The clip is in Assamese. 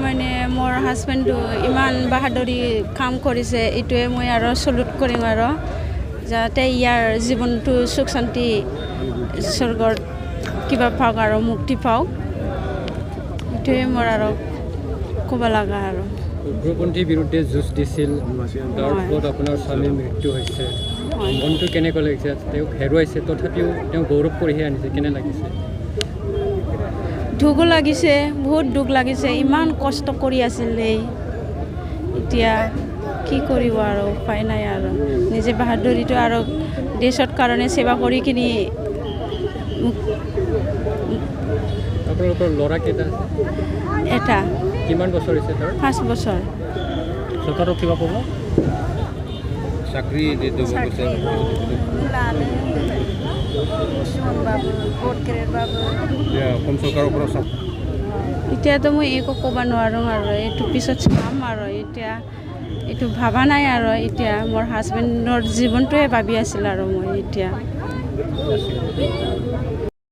মানে মোৰ হাজবেণ্ডটো ইমান বাহাদুৰি কাম কৰিছে এইটোৱে মই আৰু চলুট কৰিম আৰু যাতে ইয়াৰ জীৱনটো সুখ শান্তি স্বৰ্গৰ কিবা পাওক আৰু মুক্তি পাওক এইটোৱে মোৰ আৰু ক'ব লগা আৰু উগ্ৰপন্থীৰ বিৰুদ্ধে যুঁজ দিছিল তাৰ ফলত আপোনাৰ স্বামীৰ মৃত্যু হৈছে মনটো কেনেকৈ লাগিছে তেওঁক হেৰুৱাইছে তথাপিও তেওঁ গৌৰৱ কৰিহে আনিছে কেনে লাগিছে দুখো লাগিছে বহুত দুখ লাগিছে ইমান কষ্ট কৰি আছিলে এতিয়া কি কৰিব আৰু উপায় নাই আৰু নিজে বাহাদুৰিটো আৰু দেশৰ কাৰণে সেৱা কৰি কিনি আপোনালোকৰ ল'ৰা কেইটা এটা কিমান বছৰ হৈছে তাৰ 5 বছৰ চৰকাৰক কিবা ক'ব চাকৰি দি দিব কৈছে অসম চৰকাৰৰ পৰা এতিয়াতো মই একো ক'ব নোৱাৰোঁ আৰু এইটো পিছত চাম আৰু এতিয়া এইটো ভাবা নাই আৰু এতিয়া মোৰ হাজবেণ্ডৰ জীৱনটোৱে ভাবি আছিল আৰু মই এতিয়া